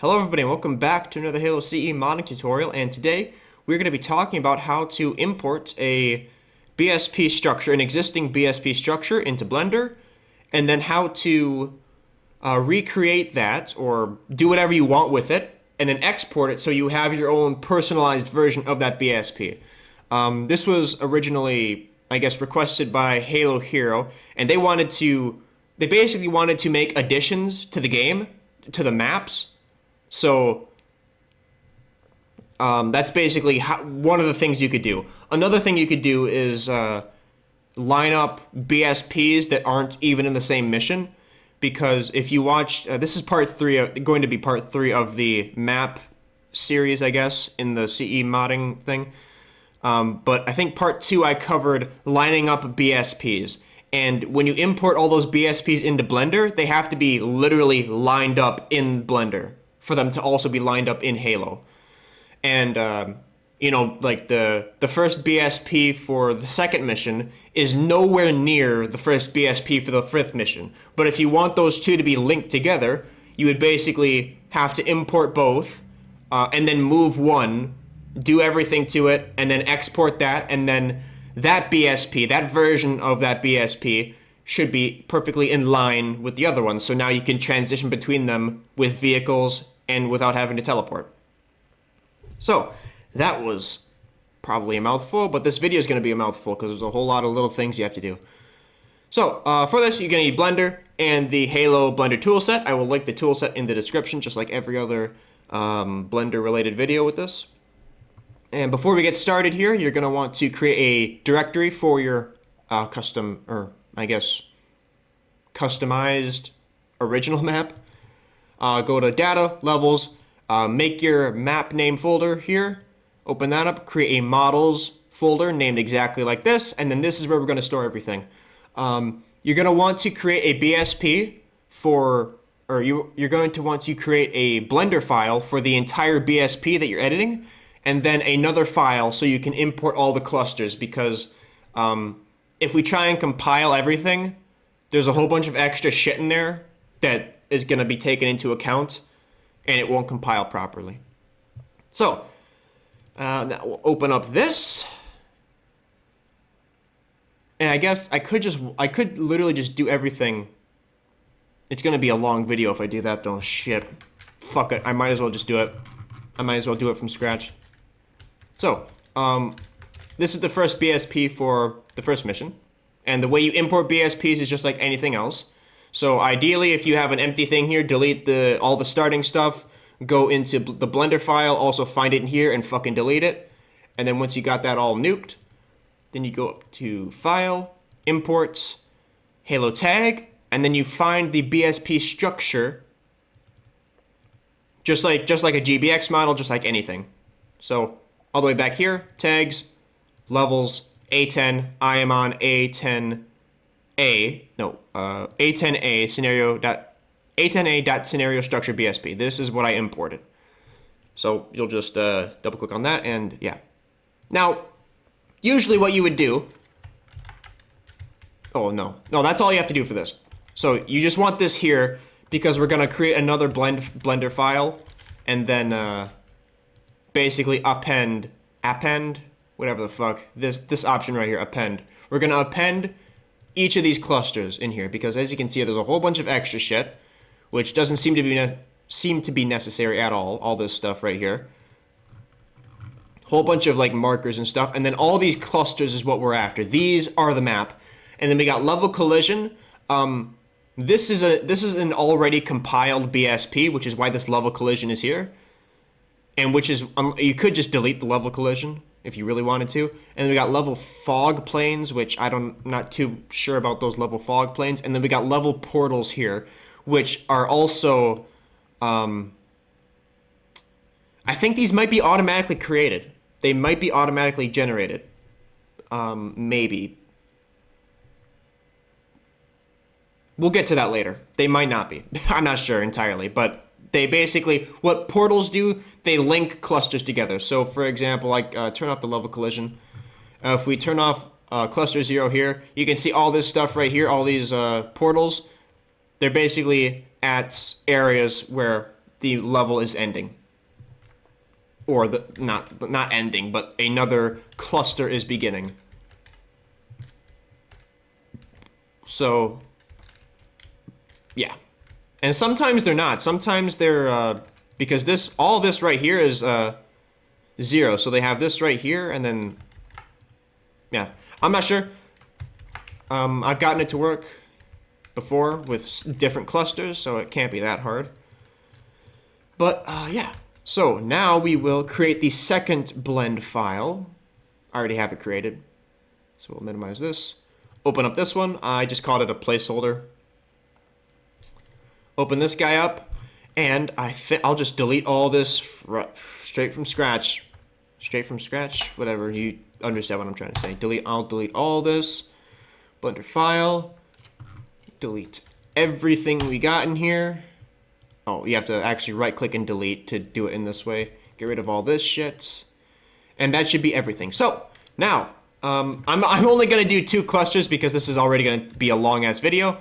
Hello everybody and welcome back to another Halo CE modding tutorial, and today we're going to be talking about how to import a BSP structure, an existing BSP structure into Blender, and then how to recreate that or do whatever you want with it, and then export it so you have your own personalized version of that BSP. This was originally, I guess, requested by Halo Hero, and they basically wanted to make additions to the game, to the maps. So that's basically one of the things you could do. Another thing you could do is line up BSPs that aren't even in the same mission, because if you watched, this is going to be part 3 of the map series, I guess, in the CE modding thing. But I think part 2 I covered lining up BSPs. And when you import all those BSPs into Blender, they have to be literally lined up in Blender for them to also be lined up in Halo. And, like the first BSP for the second mission is nowhere near the first BSP for the 5th mission. But if you want those two to be linked together, you would basically have to import both, and then move one, do everything to it, and then export that, and then that BSP, that version of that BSP, should be perfectly in line with the other ones. So now you can transition between them with vehicles and without having to teleport. So that was probably a mouthful, but this video is going to be a mouthful because there's a whole lot of little things you have to do. So for this, you're going to need Blender and the Halo Blender toolset. I will link the toolset in the description, just like every other Blender-related video with this. And before we get started here, you're going to want to create a directory for your customized original map. Go to Data, Levels, make your map name folder here, open that up, create a Models folder named exactly like this, and then this is where we're going to store everything. You're going to want to create a BSP you're going to want to create a Blender file for the entire BSP that you're editing, and then another file so you can import all the clusters, because if we try and compile everything, there's a whole bunch of extra shit in there that is going to be taken into account, and it won't compile properly. So now we'll open up this, and I guess I could literally just do everything. It's going to be a long video if I do that though. Shit. Fuck it. I might as well just do it. I might as well do it from scratch. So, this is the first BSP for the first mission, and the way you import BSPs is just like anything else. So ideally, if you have an empty thing here, delete all the starting stuff, go into the Blender file, also find it in here and fucking delete it. And then once you got that all nuked, then you go up to File, Imports, Halo Tag, and then you find the BSP structure, just like a GBX model, just like anything. So all the way back here, Tags, Levels, A10, I am on A10A, A10A scenario structure BSP. This is what I imported. So you'll just double click on that, and yeah. Now, usually what you would do, no, that's all you have to do for this. So you just want this here because we're gonna create another Blender file, and then basically append, whatever the fuck, this option right here, append. We're gonna append each of these clusters in here, because as you can see, there's a whole bunch of extra shit, which doesn't seem to be necessary at all this stuff right here. Whole bunch of like markers and stuff, and then all these clusters is what we're after. These are the map. And then we got level collision. This is an already compiled BSP, which is why this level collision is here. And which is, you could just delete the level collision if you really wanted to. And then we got level fog planes, which not too sure about those level fog planes. And then we got level portals here, which are also, I think these might be automatically created. They might be automatically generated. Maybe. We'll get to that later. They might not be. I'm not sure entirely, but they basically, what portals do, they link clusters together. So for example, like turn off the level collision. If we turn off cluster 0 here, you can see all this stuff right here, all these portals. They're basically at areas where the level is ending. Or the not ending, but another cluster is beginning. So, yeah. And sometimes they're not. Sometimes they're, because all this right here is 0. So they have this right here, and then, yeah. I'm not sure. I've gotten it to work before with different clusters, so it can't be that hard. But, yeah. So now we will create the second blend file. I already have it created. So we'll minimize this. Open up this one. I just called it a placeholder. Open this guy up, and I'll just delete all this straight from scratch. Straight from scratch, whatever, you understand what I'm trying to say. I'll delete all this. Blender file. Delete everything we got in here. Oh, you have to actually right-click and delete to do it in this way. Get rid of all this shit. And that should be everything. So, now, I'm only going to do 2 clusters because this is already going to be a long-ass video.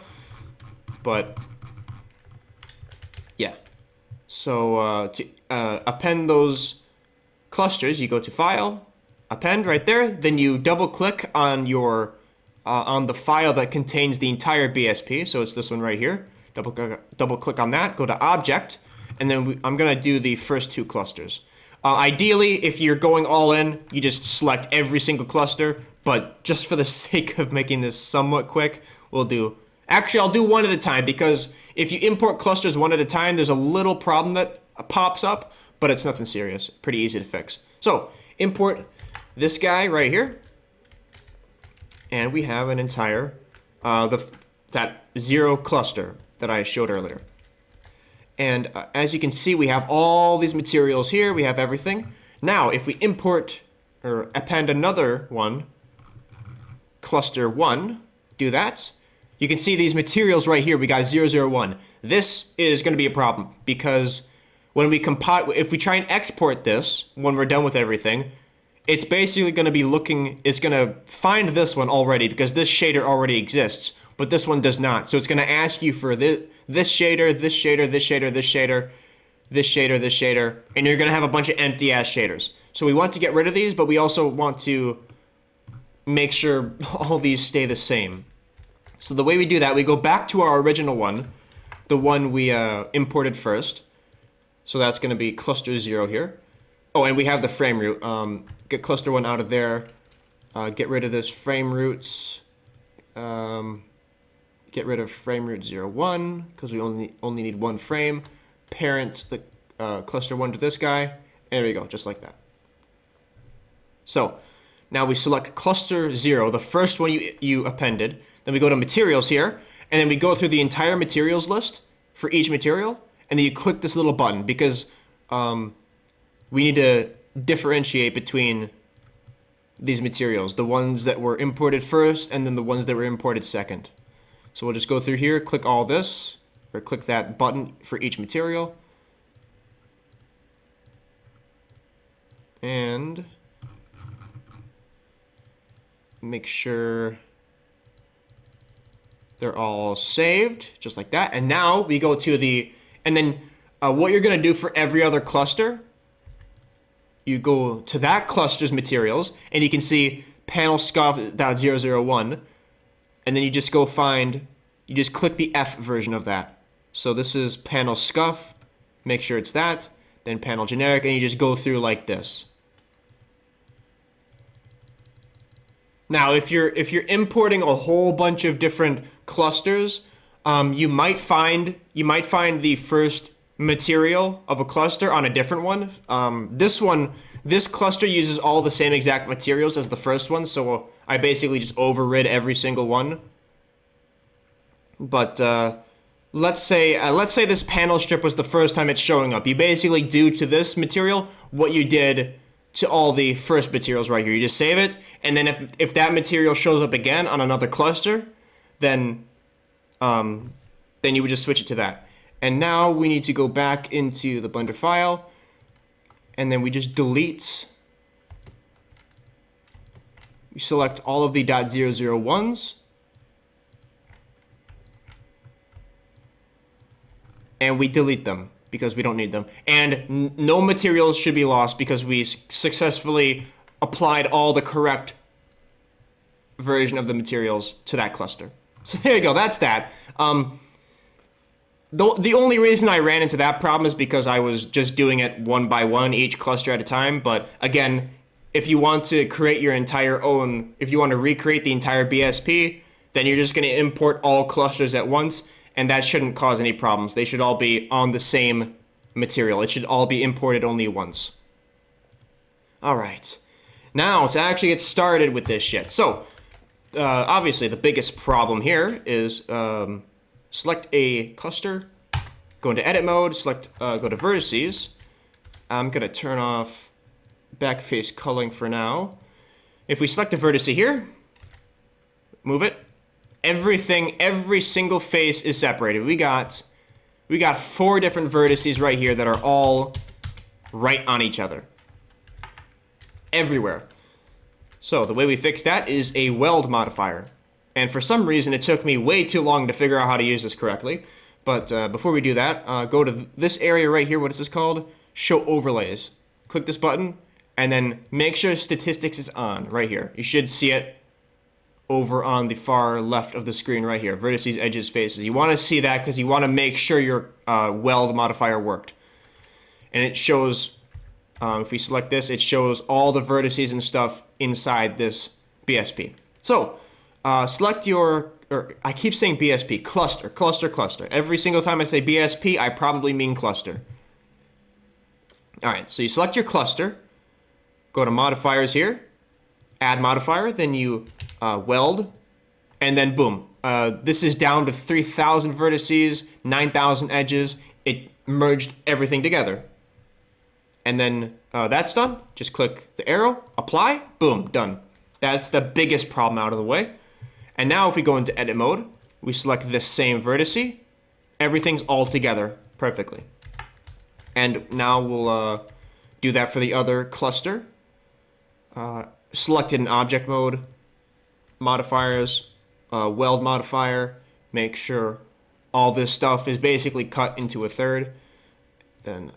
But, yeah. So, to append those clusters, you go to File, Append right there. Then you double-click on your, on the file that contains the entire BSP. So, it's this one right here. Double click on that, go to Object, and then I'm going to do the first 2 clusters. Ideally, if you're going all in, you just select every single cluster, but just for the sake of making this somewhat quick, we'll do... Actually, I'll do one at a time, because if you import clusters one at a time, there's a little problem that pops up, but it's nothing serious. Pretty easy to fix. So, import this guy right here, and we have an entire, that 0 cluster that I showed earlier. And as you can see, we have all these materials here. We have everything. Now, if we import or append another one, cluster 1, do that. You can see these materials right here. We got 001. This is going to be a problem because when we compile, if we try and export this when we're done with everything, it's basically going to be looking, it's going to find this one already because this shader already exists, but this one does not. So it's going to ask you for this shader, this shader, this shader, this shader, this shader, this shader, and you're going to have a bunch of empty ass shaders. So we want to get rid of these, but we also want to make sure all these stay the same. So the way we do that, we go back to our original one, the one we imported first. So that's going to be cluster 0 here. Oh, and we have the frame root. Get cluster 1 out of there. Get rid of this frame roots. Get rid of frame root 01 because we only need 1 frame. Parent the cluster 1 to this guy. And there we go, just like that. So now we select cluster 0, the first one you appended. Then we go to materials here, and then we go through the entire materials list for each material, and then you click this little button because we need to differentiate between these materials, the ones that were imported first and then the ones that were imported second. So we'll just go through here, click all this, or click that button for each material. And make sure they're all saved, just like that. And now we go to the, and then what you're gonna do for every other cluster, you go to that cluster's materials, and you can see panel scuff.001, and then you just go find, you just click the F version of that. So this is panel scuff, make sure it's that, then panel generic, and you just go through like this. Now, if you're importing a whole bunch of different clusters, you might find the first material of a cluster on a different one. This cluster uses all the same exact materials as the first one, so I basically just overrid every single one. But let's say this panel strip was the first time it's showing up. You basically do to this material what you did to all the first materials right here. You just save it, and then if that material shows up again on another cluster, then you would just switch it to that. And now we need to go back into the Blender file, and then we just delete. We select all of the .001s, and we delete them. because we don't need them. And no materials should be lost because we successfully applied all the correct version of the materials to that cluster. So there you go, that's that. The only reason I ran into that problem is because I was just doing it one by one, each cluster at a time. But again, if you want to create your entire own, if you want to recreate the entire BSP, then you're just going to import all clusters at once, and that shouldn't cause any problems. They should all be on the same material. It should all be imported only once. All right. Now, to actually get started with this shit. So, obviously, the biggest problem here is select a cluster, go into edit mode, select, go to vertices. I'm going to turn off backface culling for now. If we select a vertex here, move it, every single face is separated. We got 4 different vertices right here that are all right on each other. Everywhere. So the way we fix that is a weld modifier. And for some reason, it took me way too long to figure out how to use this correctly. But before we do that, go to this area right here. What is this called? Show overlays. Click this button, and then make sure statistics is on right here. You should see it over on the far left of the screen right here. Vertices, edges, faces. You want to see that because you want to make sure your weld modifier worked. And it shows, if we select this, it shows all the vertices and stuff inside this BSP. So, select your, or I keep saying BSP, cluster, cluster, cluster. Every single time I say BSP, I probably mean cluster. All right, so you select your cluster, go to modifiers here, add modifier, then you weld, and then boom. This is down to 3,000 vertices, 9,000 edges. It merged everything together. And then that's done. Just click the arrow, apply, boom, done. That's the biggest problem out of the way. And now if we go into edit mode, we select this same vertice, everything's all together perfectly. And now we'll do that for the other cluster. Select it in object mode, modifiers, weld modifier, make sure all this stuff is basically cut into a third. Then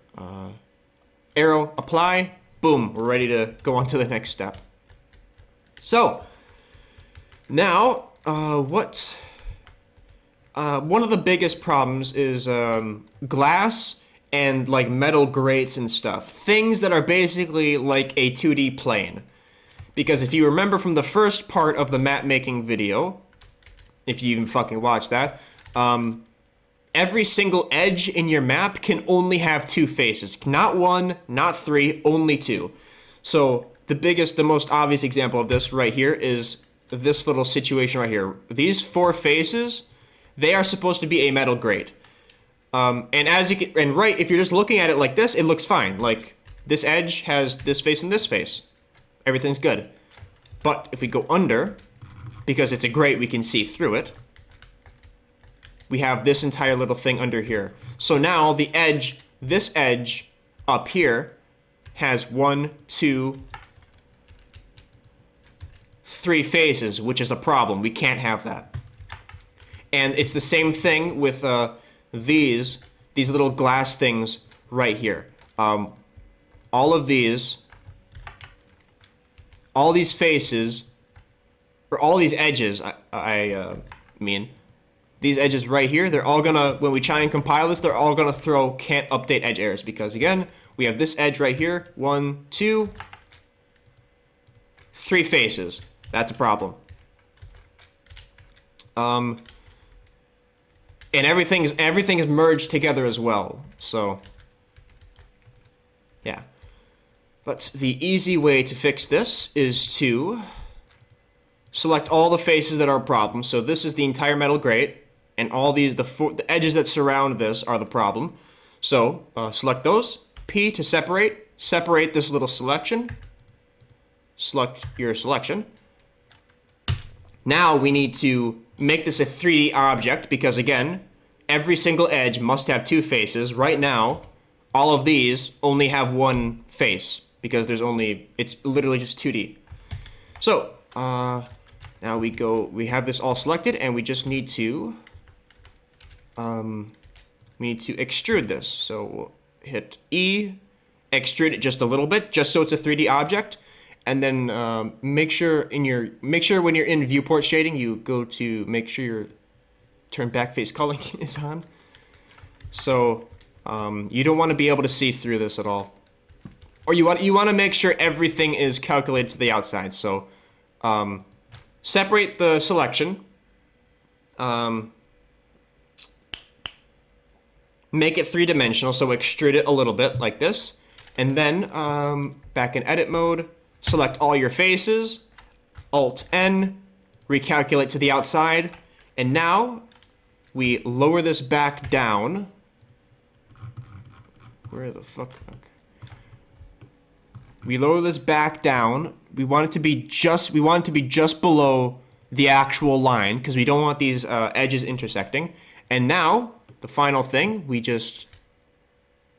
arrow, apply, boom, we're ready to go on to the next step. So, now, one of the biggest problems is glass and like metal grates and stuff. Things that are basically like a 2D plane. Because if you remember from the first part of the map making video, if you even fucking watched that, every single edge in your map can only have 2 faces. Not 1, not 3, only 2. So the most obvious example of this right here is this little situation right here. These 4 faces, they are supposed to be a metal grate. And as you can, and right, if you're just looking at it like this, it looks fine. Like this edge has this face and this face. Everything's good. But if we go under, because it's a grate, we can see through it. We have this entire little thing under here. So now the edge, this edge up here has 1, 2, 3 faces, which is a problem. We can't have that. And it's the same thing with these little glass things right here. All these faces, or all these edges, I mean, these edges right here, they're all gonna, when we try and compile this, they're all gonna throw can't update edge errors, because again, we have this edge right here, 1, 2, 3 faces. That's a problem. And everything is merged together as well. So, yeah. But the easy way to fix this is to select all the faces that are a problem. So this is the entire metal grate, and all the edges that surround this are the problem. So select those. P to separate. Separate this little selection. Select your selection. Now we need to make this a 3D object because, again, every single edge must have 2 faces. Right now, all of these only have 1 face because it's literally just 2D. So, now we have this all selected and we just need to we need to extrude this. So we'll hit E, extrude it just a little bit, just so it's a 3D object. And then make sure when you're in viewport shading, you go to make sure your turn back face culling is on. So you don't want to be able to see through this at all, or you want to make sure everything is calculated to the outside. So separate the selection, make it 3-dimensional, so extrude it a little bit like this, and then back in edit mode, select all your faces, Alt-N, recalculate to the outside, and now we lower this back down. Where the fuck? Okay. We lower this back down. We want it to be just below the actual line because we don't want these edges intersecting. And now the final thing, we just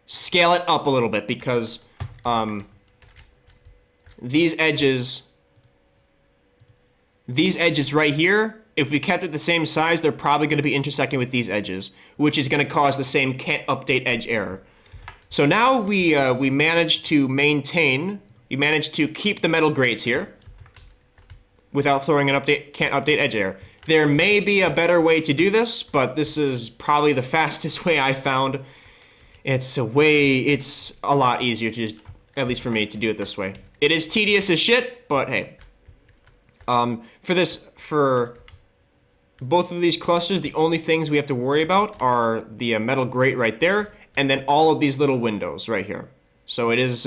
scale it up a little bit because these edges right here, if we kept it the same size, they're probably going to be intersecting with these edges, which is going to cause the same can't update edge error. So now we managed to keep the metal grates here without throwing an can't update edge error. There may be a better way to do this, but this is probably the fastest way I found. It's a lot easier to just, at least for me, to do it this way. It is tedious as shit, but hey. For both of these clusters, the only things we have to worry about are the metal grate right there, and then all of these little windows right here. So it is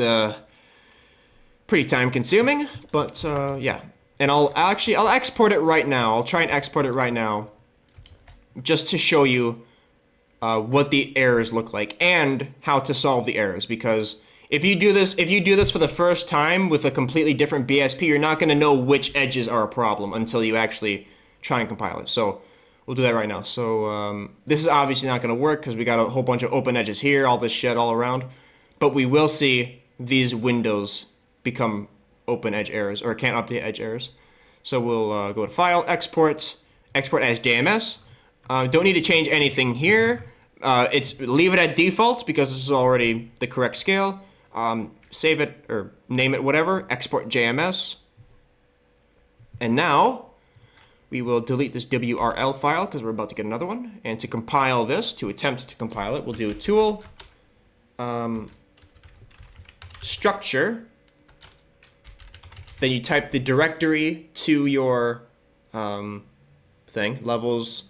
pretty time consuming, but yeah. And I'll export it right now. I'll try and export it right now just to show you what the errors look like and how to solve the errors, because if you do this for the first time with a completely different BSP, you're not going to know which edges are a problem until you actually try and compile it. So we'll do that right now. So this is obviously not going to work because we got a whole bunch of open edges here, all this shit all around. But we will see these windows become open edge errors or can't update edge errors. So we'll go to File, Export as JMS. Don't need to change anything here. Leave it at default because this is already the correct scale. Save it or name it whatever. Export JMS. And now we will delete this WRL file because we're about to get another one. And to compile this, to attempt to compile it, we'll do Tool, Structure. Then you type the directory to your thing, levels,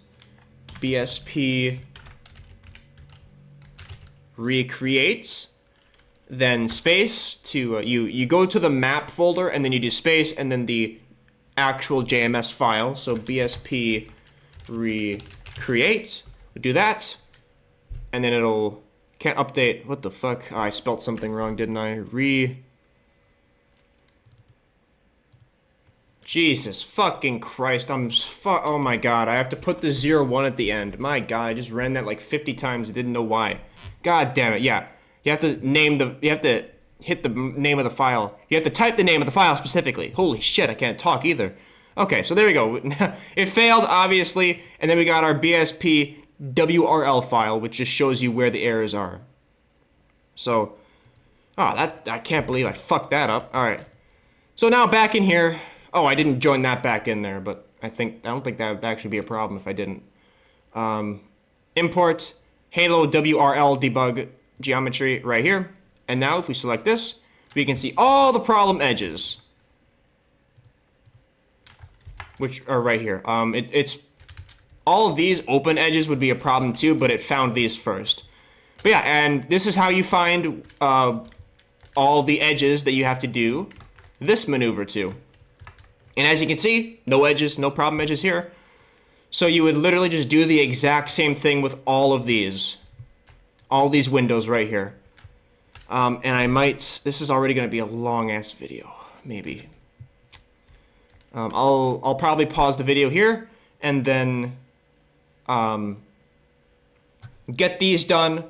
BSP, recreate, then space to, you go to the map folder and then you do space and then the actual JMS file. So BSP recreate, we'll do that. And then it'll, can't update, what the fuck? Oh, I spelled something wrong, didn't I? Jesus fucking Christ, oh my god, I have to put the 01 at the end. My god, I just ran that like 50 times, I didn't know why. God damn it, yeah. You have to hit the name of the file. You have to type the name of the file specifically. Holy shit, I can't talk either. Okay, so there we go. It failed, obviously, and then we got our BSP WRL file, which just shows you where the errors are. So, I can't believe I fucked that up. Alright. So now back in here. Oh, I didn't join that back in there, but I don't think that would actually be a problem if I didn't. Import Halo WRL debug geometry right here. And now if we select this, we can see all the problem edges, which are right here. It's all of these open edges would be a problem too, but it found these first. But yeah, and this is how you find all the edges that you have to do this maneuver to. And as you can see, no edges, no problem edges here. So you would literally just do the exact same thing with all of these windows right here. And this is already going to be a long ass video, maybe. I'll probably pause the video here and then get these done.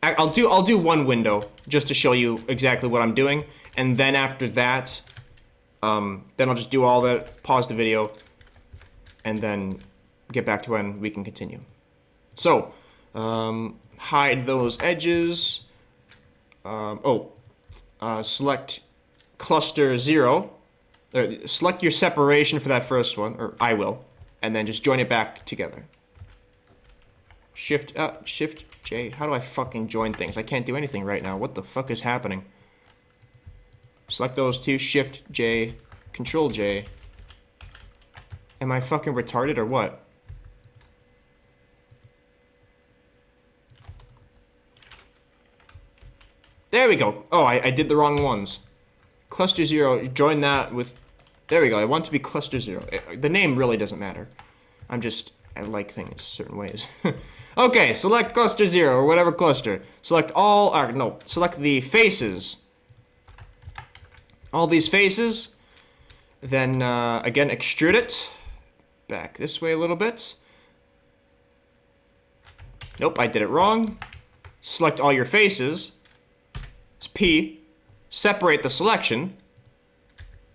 I'll do one window just to show you exactly what I'm doing, and then after that, then I'll just do all that, pause the video, and then get back to when we can continue. So, Hide those edges. Select cluster 0. Select your separation for that first one, or I will, and then just join it back together. Shift J. How do I fucking join things? I can't do anything right now. What the fuck is happening? Select those two, Shift J, Control J. Am I fucking retarded or what? There we go. Oh, I did the wrong ones. Cluster 0, join that with... There we go. I want it to be cluster 0. The name really doesn't matter. I like things certain ways. Okay, select cluster 0 or whatever cluster. Select all... no, select the faces. All these faces. Then, again, extrude it. Back this way a little bit. Nope, I did it wrong. Select all your faces. It's P. Separate the selection.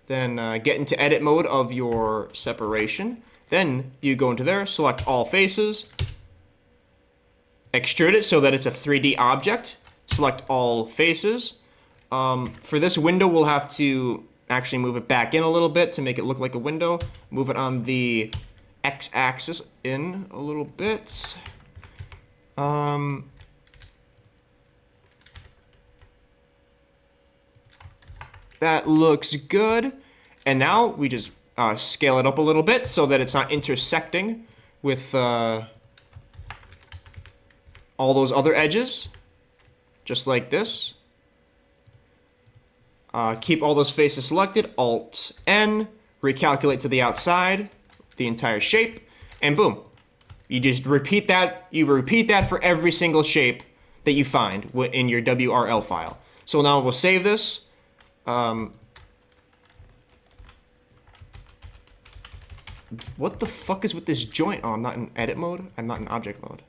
Then get into edit mode of your separation. Then you go into there, select all faces. Extrude it so that it's a 3D object. Select all faces. For this window, we'll have to actually move it back in a little bit to make it look like a window. Move it on the x-axis in a little bit. That looks good. And now we just scale it up a little bit so that it's not intersecting with all those other edges. Just like this. Keep all those faces selected. Alt-N. Recalculate to the outside. The entire shape. And boom. You just repeat that. You repeat that for every single shape that you find in your WRL file. So now we'll save this. What the fuck is with this joint? Oh, I'm not in edit mode. I'm not in object mode.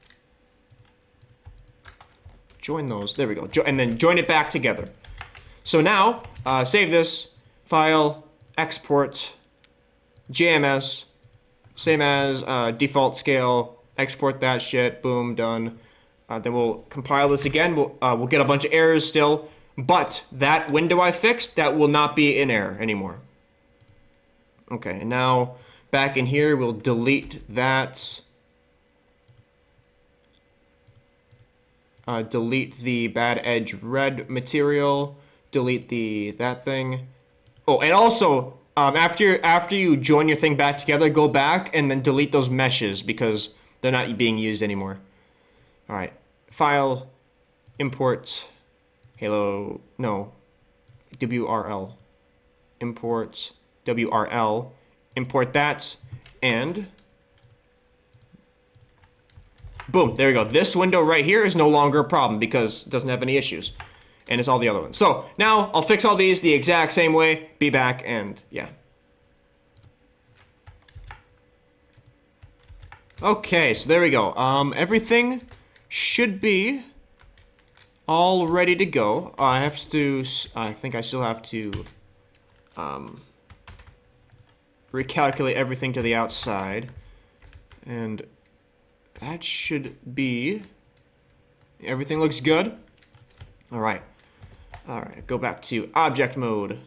Join those. There we go. And then join it back together. So now, save this. File, export, JMS, same as default scale. Export that shit. Boom, done. Then we'll compile this again. We'll get a bunch of errors still. But that window I fixed, that will not be in error anymore. Okay, and now back in here, we'll delete that. Delete the bad edge red material. Delete that thing. Oh, and also, after you join your thing back together, go back and then delete those meshes because they're not being used anymore. All right, file, import, Halo, no, WRL, import WRL, import that, and boom, there we go. This window right here is no longer a problem because it doesn't have any issues. And it's all the other ones. So now I'll fix all these the exact same way, be back, and yeah. Okay, so there we go. Everything should be all ready to go. I think I still have to recalculate everything to the outside. And that should be, everything looks good. All right, go back to object mode.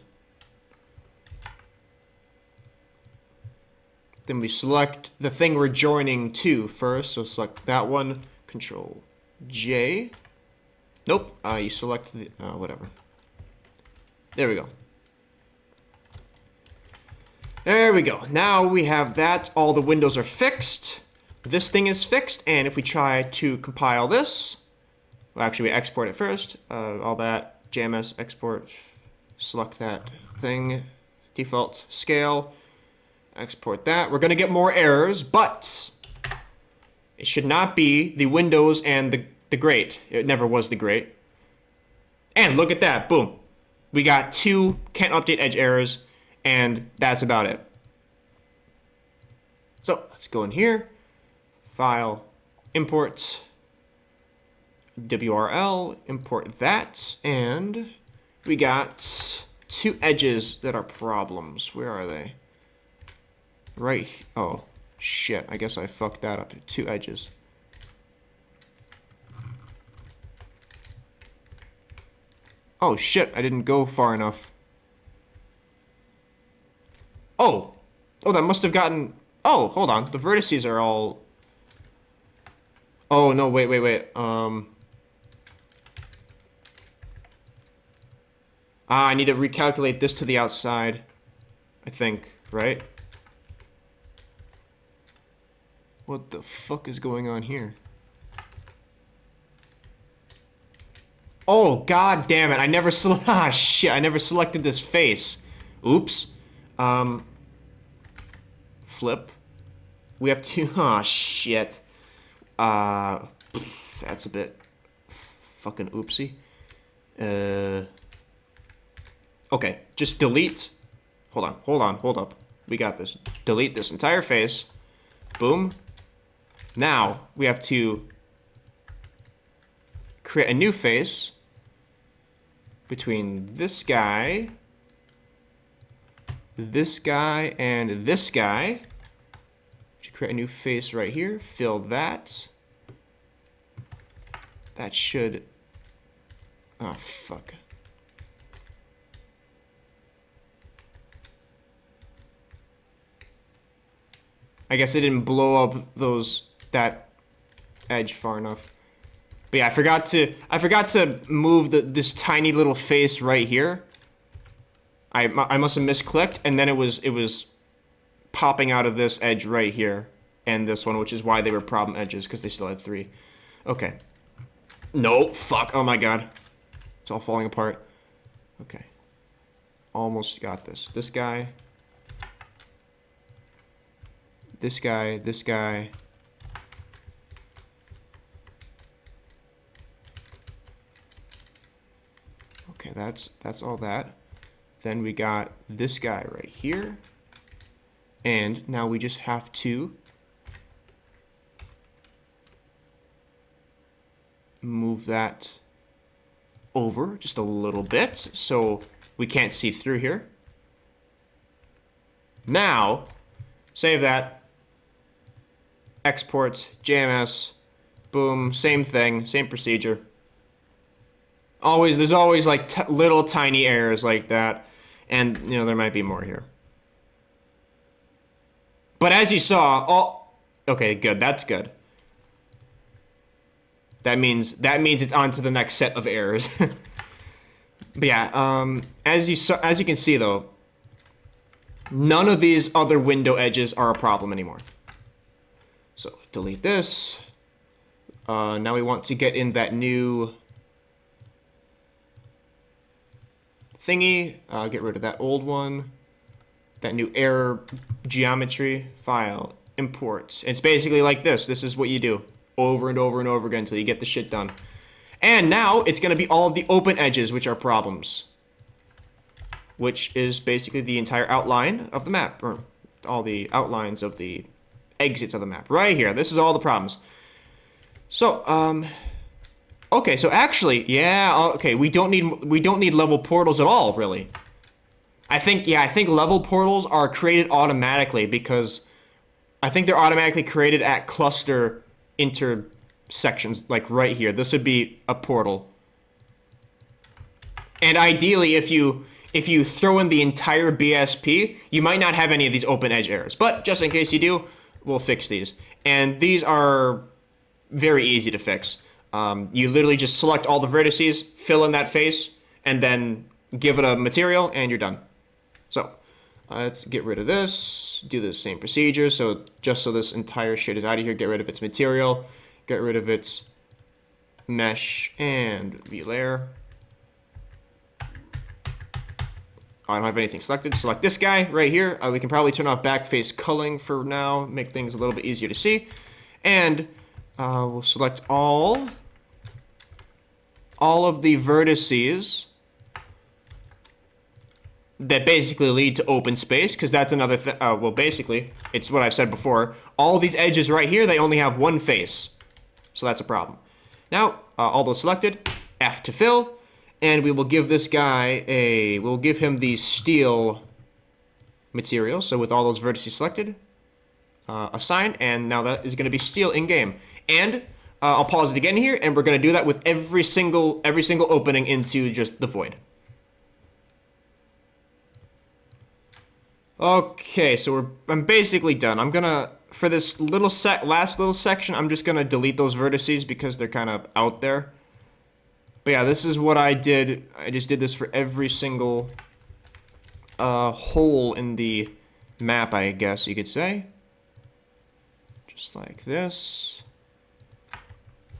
Then we select the thing we're joining to first, so select that one, Control J. Nope, you select the, whatever. There we go. There we go. Now we have that, all the windows are fixed. This thing is fixed, and if we try to compile this, well, actually, we export it first. All that, JMS, export, select that thing, default scale, export that. We're going to get more errors, but it should not be the Windows and the Great. It never was the Great. And look at that, boom. We got 2 can't update edge errors, and that's about it. So let's go in here, file, import, WRL, import that, and we got 2 edges that are problems. Where are they? Right, oh, shit, I guess I fucked that up. 2 edges. Oh shit, I didn't go far enough. Oh! Oh, that must have gotten... Oh, hold on. The vertices are all... Oh, no, wait. I need to recalculate this to the outside. I think, right? What the fuck is going on here? Oh, god damn it. I never ah, shit. I never selected this face. Oops. Flip. We have to... Oh, shit. That's a bit fucking oopsie. Okay, just delete. Hold up. We got this. Delete this entire face. Boom. Now, we have to create a new face between this guy, and this guy. To create a new face right here. Fill that. That should... Oh, fuck. I guess I didn't blow up that edge far enough. But yeah, I forgot to move this tiny little face right here. I must have misclicked, and then it was popping out of this edge right here and this one, which is why they were problem edges, because they still had 3. Okay. No, fuck. Oh my god. It's all falling apart. Okay. Almost got this. This guy. This guy. Okay, that's all that. Then we got this guy right here. And now we just have to move that over just a little bit so we can't see through here. Now, save that. Export, JMS, boom, same thing, same procedure. There's always like little tiny errors like that, and you know there might be more here. But as you saw, okay, good, that's good. That means it's on to the next set of errors. But yeah, as you can see though, none of these other window edges are a problem anymore. So delete this. Now we want to get in that new thingy. Get rid of that old one. That new error geometry file. Import. It's basically like this. This is what you do over and over and over again until you get the shit done. And now it's going to be all of the open edges, which are problems. Which is basically the entire outline of the map, or all the outlines of the exits of the map. Right here. This is all the problems. So, okay, so actually, yeah, okay, we don't need level portals at all, really. I think level portals are created automatically because I think they're automatically created at cluster intersections, like right here. This would be a portal. And ideally, if you throw in the entire BSP, you might not have any of these open edge errors. But just in case you do, we'll fix these. And these are very easy to fix. You literally just select all the vertices, fill in that face, and then give it a material, and you're done. So, let's get rid of this, do the same procedure. So, just so this entire shit is out of here, get rid of its material, get rid of its mesh, and V-layer. I don't have anything selected. Select this guy right here. We can probably turn off back face culling for now, make things a little bit easier to see. And we'll select all of the vertices that basically lead to open space, because that's another thing. Well, basically, it's what I've said before. All these edges right here, they only have one face. So that's a problem. Now, all those selected, F to fill. And we will give this guy we'll give him the steel material. So with all those vertices selected, assign, and now that is going to be steel in game. And I'll pause it again here, and we're going to do that with every single opening into just the void. Okay, so I'm basically done. I'm gonna, for this last little section, I'm just gonna delete those vertices because they're kind of out there. But yeah, this is what I did. I just did this for every single hole in the map, I guess you could say. Just like this.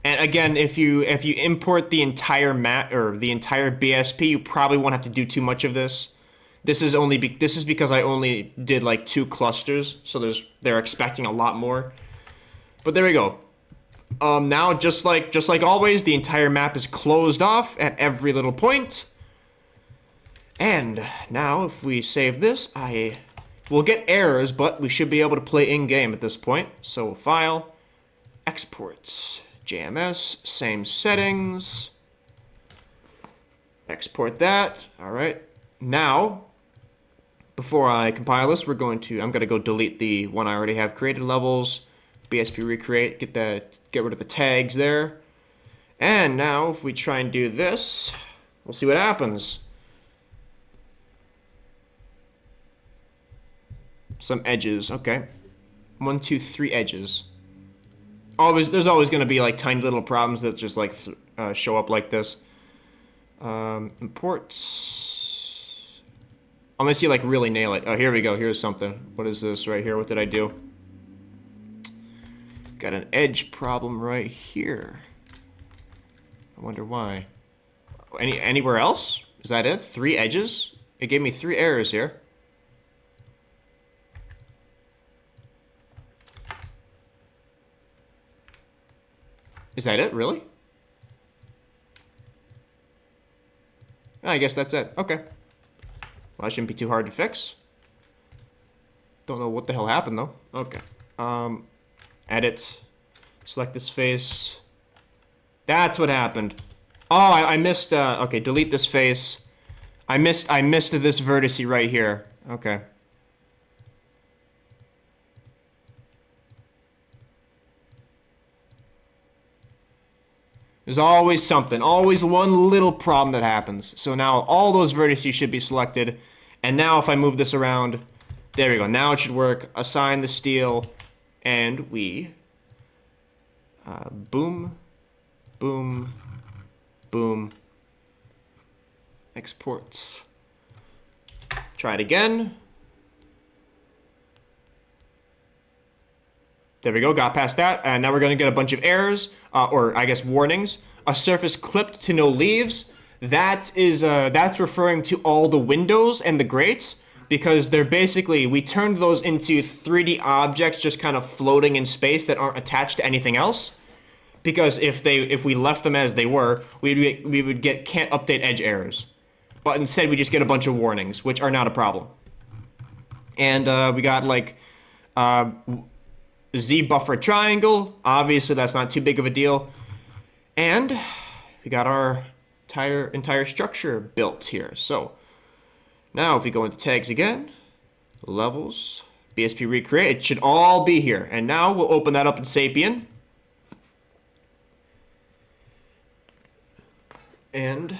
And again, if you import the entire map or the entire BSP, you probably won't have to do too much of this. This is because I only did like 2 clusters, so they're expecting a lot more. But there we go. Now just like always, the entire map is closed off at every little point. And now if we save this, we'll get errors, but we should be able to play in-game at this point. So file, exports, JMS, same settings. Export that. All right. Now, before I compile this, I'm going to go delete the one I already have created, levels, BSP recreate, get rid of the tags there. And now if we try and do this, we'll see what happens. Some edges, okay. 1, 2, 3 edges. There's always going to be like tiny little problems that just like show up like this. Imports. Unless you like really nail it. Oh, here we go. Here's something. What is this right here? What did I do? Got an edge problem right here. I wonder why. Anywhere else? Is that it? 3 edges? It gave me 3 errors here. Is that it? Really? I guess that's it. Okay. Well, that shouldn't be too hard to fix. Don't know what the hell happened, though. Okay. Edit. Select this face. That's what happened. Oh, I missed, okay, delete this face. I missed this vertice right here. Okay. There's always something, always one little problem that happens. So now all those vertices should be selected. And now if I move this around, there we go. Now it should work. Assign the steel, and we, boom, boom, boom, exports. Try it again. There we go, got past that, and now we're going to get a bunch of errors, or I guess warnings. A surface clipped to no leaves. That's referring to all the windows and the grates, because they're basically, we turned those into 3D objects just kind of floating in space that aren't attached to anything else. Because if we left them as they were, we would get can't update edge errors. But instead we just get a bunch of warnings, which are not a problem. And we got like Z buffer triangle. Obviously that's not too big of a deal. And we got our entire structure built here. So now if we go into tags again, levels, BSP recreate, it should all be here. And now we'll open that up in Sapien. And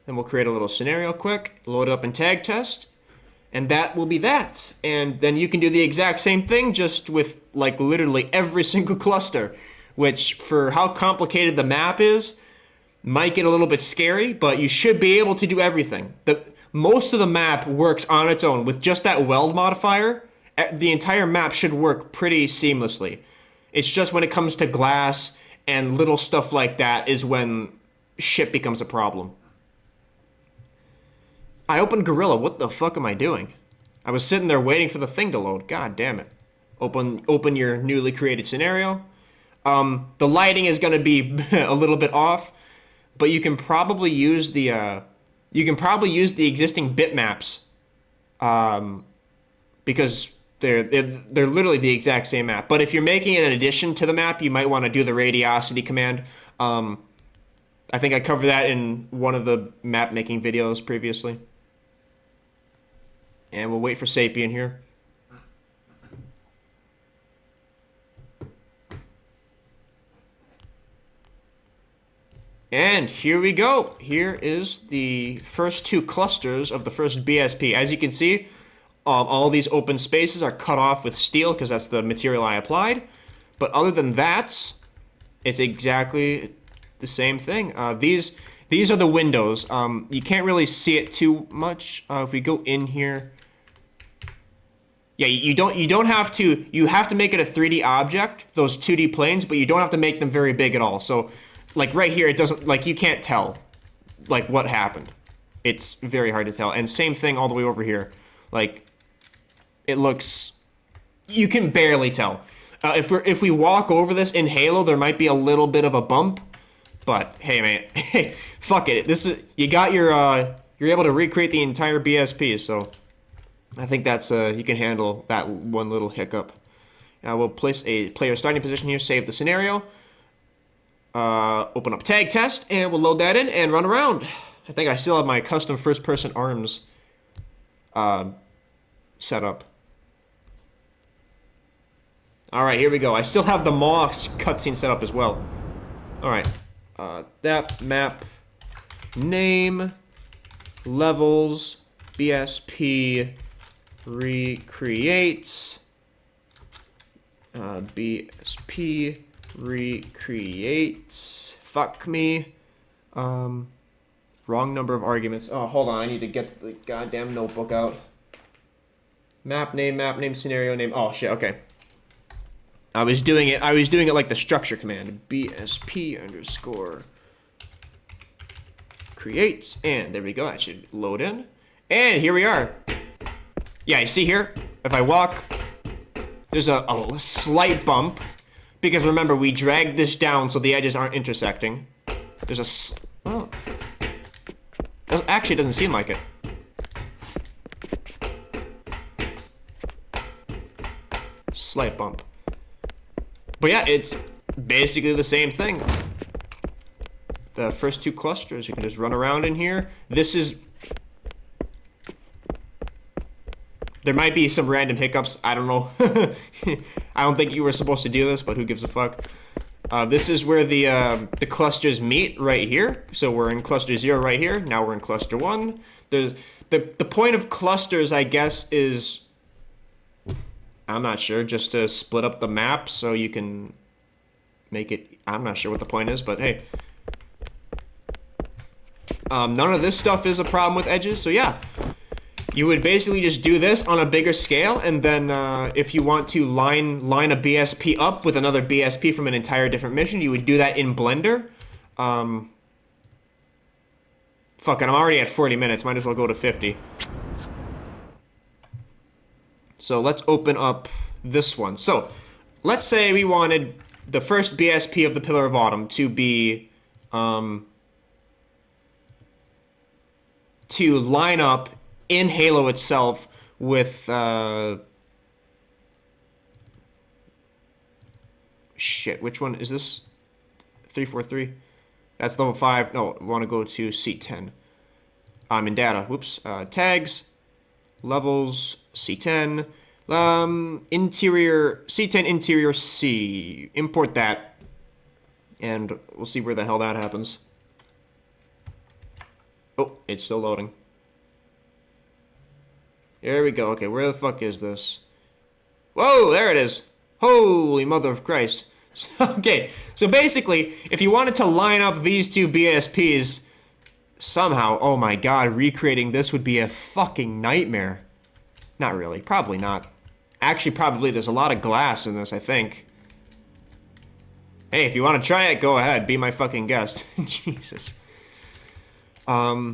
then we'll create a little scenario quick, load it up in tag test, and that will be that. And then you can do the exact same thing, just with like literally every single cluster, which for how complicated the map is, might get a little bit scary, but you should be able to do everything. Most of the map works on its own. With just that weld modifier, the entire map should work pretty seamlessly. It's just when it comes to glass and little stuff like that is when shit becomes a problem. I opened Gorilla. What the fuck am I doing? I was sitting there waiting for the thing to load. God damn it. Open your newly created scenario. The lighting is going to be a little bit off, but you can probably use the existing bitmaps, because they're literally the exact same map. But if you're making an addition to the map, you might want to do the radiosity command. I think I covered that in one of the map making videos previously. And we'll wait for Sapien here. And here we go. Here is the first two clusters of the first BSP. As you can see, all these open spaces are cut off with steel because that's the material I applied. But other than that, it's exactly the same thing. These are the windows. You can't really see it too much. If we go in here, yeah, you don't have to. You have to make it a 3D object, those 2D planes, but you don't have to make them very big at all. So, like right here, it doesn't, like, you can't tell, like, what happened. It's very hard to tell. And same thing all the way over here. Like, it looks, you can barely tell. If we walk over this in Halo, there might be a little bit of a bump. But hey, man, hey, fuck it. This is, you got your you're able to recreate the entire BSP, so I think that's you can handle that one little hiccup. We'll place a player starting position here, save the scenario, open up tag test, and we'll load that in and run around. I think I still have my custom first-person arms set up. All right, here we go. I still have the Moss cutscene set up as well. All right, that map name levels BSP recreates BSP recreates. Fuck me. Wrong number of arguments. Oh, hold on. I need to get the goddamn notebook out. Map name, scenario name. Oh shit. Okay. I was doing it like the structure command. BSP underscore creates, and there we go. That should load in, and here we are. Yeah, you see here, if I walk, there's a slight bump, because remember, we dragged this down so the edges aren't intersecting. There's a, oh. Actually, it doesn't seem like it. Slight bump. But yeah, it's basically the same thing. The first two clusters, you can just run around in here. This is... There might be some random hiccups. I don't know. I don't think you were supposed to do this, but who gives a fuck? This is where the clusters meet right here. So we're in cluster 0 right here. Now we're in cluster 1. The point of clusters, I guess, is... I'm not sure, just to split up the map so you can make it... I'm not sure what the point is, but hey. None of this stuff is a problem with edges, so yeah. You would basically just do this on a bigger scale, and then if you want to line a BSP up with another BSP from an entire different mission, you would do that in Blender. Fucking, I'm already at 40 minutes, might as well go to 50. So let's open up this one. So let's say we wanted the first BSP of the Pillar of Autumn to be to line up in Halo itself with shit, which one is this? 343? That's level 5. No, I want to go to C10. I'm in data. Whoops. Tags, levels, C10, interior, C10 interior C. Import that, and we'll see where the hell that happens. Oh, it's still loading. There we go. Okay, where the fuck is this? Whoa, there it is. Holy mother of Christ. Okay, so basically, if you wanted to line up these two BSPs somehow, oh my god, recreating this would be a fucking nightmare. Not really. Probably not. Actually, probably. There's a lot of glass in this, I think. Hey, if you want to try it, go ahead. Be my fucking guest. Jesus. But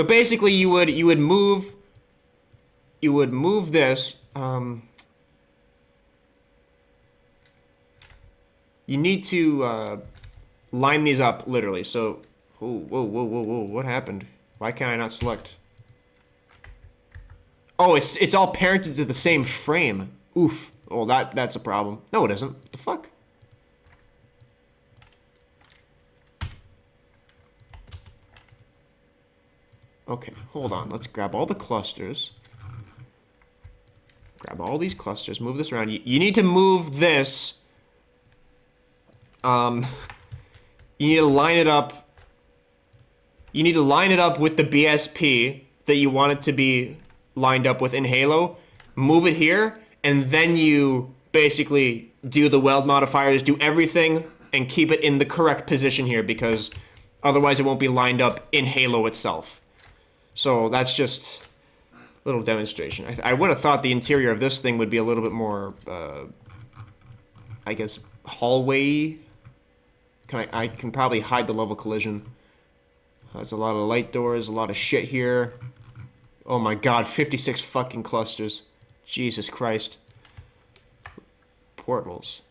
basically, you would move this. You need to line these up, literally. So, whoa, whoa, whoa, whoa, whoa. What happened? Why can't I not select? Oh, it's all parented to the same frame. Oof. Oh, that's a problem. No, it isn't. What the fuck? Okay, hold on. Let's grab all the clusters. Grab all these clusters. Move this around. You need to move this You need to line it up. You need to line it up with the BSP that you want it to be lined up with in Halo. Move it here, and then you basically do the weld modifiers, do everything, and keep it in the correct position here, because otherwise it won't be lined up in Halo itself. So that's just a little demonstration. I would have thought the interior of this thing would be a little bit more, I guess, hallway. I can probably hide the level collision. There's a lot of light doors, a lot of shit here. Oh my god, 56 fucking clusters. Jesus Christ. Portals.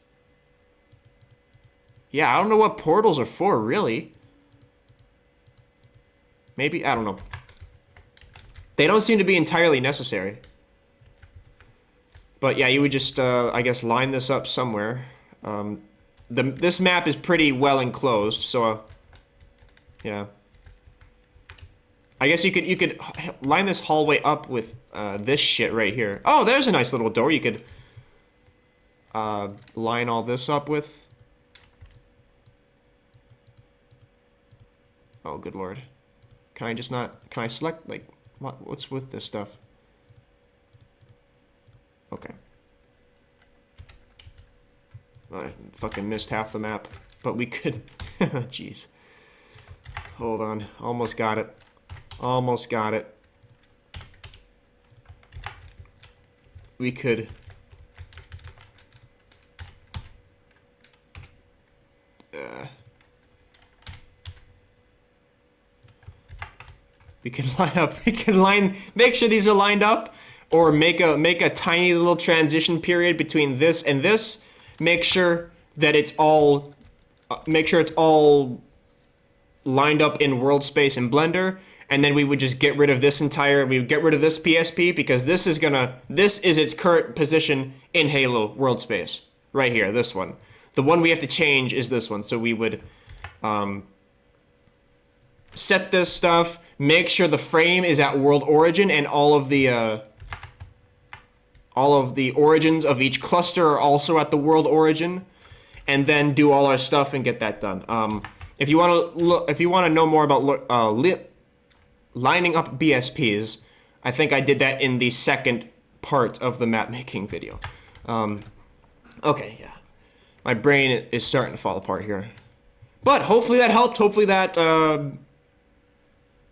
Yeah, I don't know what portals are for, really. Maybe? I don't know. They don't seem to be entirely necessary. But yeah, you would just, I guess, line this up somewhere. This map is pretty well enclosed, so, yeah. I guess you could line this hallway up with this shit right here. Oh, there's a nice little door you could line all this up with. Oh, good lord. Can I just not... Can I select, like... What's with this stuff? Okay. I fucking missed half the map. But we could... Jeez. Hold on. Almost got it. Almost got it. We could... we could line up. We could make sure these are lined up, or make a tiny little transition period between this and this. Make sure that it's all. Make sure it's all lined up in world space in Blender, and then we would just get rid of this entire. We would get rid of this BSP because this is its current position in Halo world space right here. This one. The one we have to change is this one. So we would set this stuff. Make sure the frame is at world origin, and all of the origins of each cluster are also at the world origin, and then do all our stuff and get that done. If you want to know more about lining up BSPs, I think I did that in the second part of the map making video. Okay, yeah, my brain is starting to fall apart here, but hopefully that helped. Hopefully that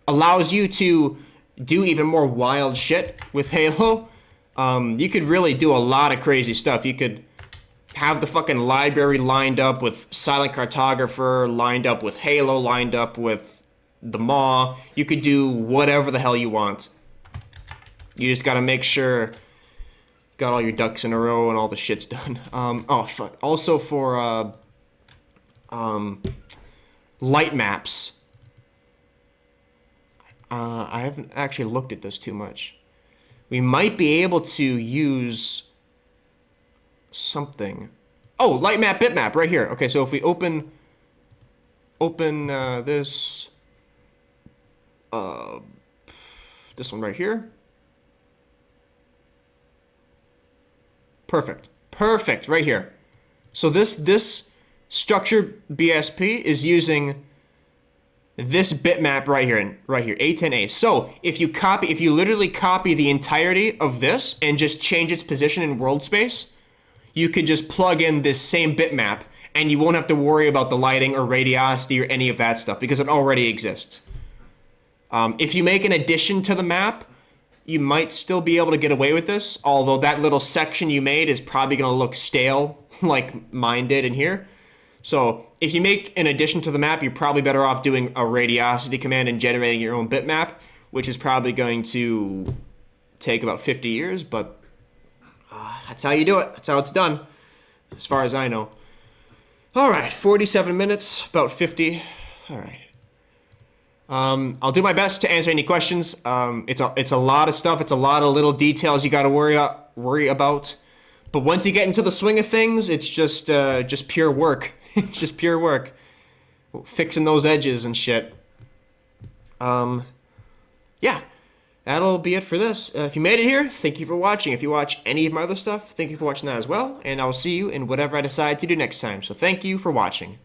allows you to do even more wild shit with Halo. You could really do a lot of crazy stuff. You could have the fucking library lined up with Silent Cartographer, lined up with Halo, lined up with the Maw. You could do whatever the hell you want. You just gotta make sure got all your ducks in a row and all the shit's done. Oh fuck. Also for light maps. I haven't actually looked at this too much. We might be able to use something. Oh, light map, bitmap, right here. Okay, so if we open this one right here. Perfect, right here. So this structured BSP is using this bitmap right here, A10A. So if you literally copy the entirety of this and just change its position in world space, you could just plug in this same bitmap, and you won't have to worry about the lighting or radiosity or any of that stuff because it already exists. If you make an addition to the map, you might still be able to get away with this, although that little section you made is probably going to look stale like mine did in here. So if you make an addition to the map, you're probably better off doing a radiosity command and generating your own bitmap, which is probably going to take about 50 years, but that's how you do it. That's how it's done, as far as I know. All right, 47 minutes, about 50. All right. I'll do my best to answer any questions. It's a lot of stuff. It's a lot of little details you got to worry about. But once you get into the swing of things, it's just pure work. It's just pure work. Fixing those edges and shit. Yeah. That'll be it for this. If you made it here, thank you for watching. If you watch any of my other stuff, thank you for watching that as well. And I will see you in whatever I decide to do next time. So thank you for watching.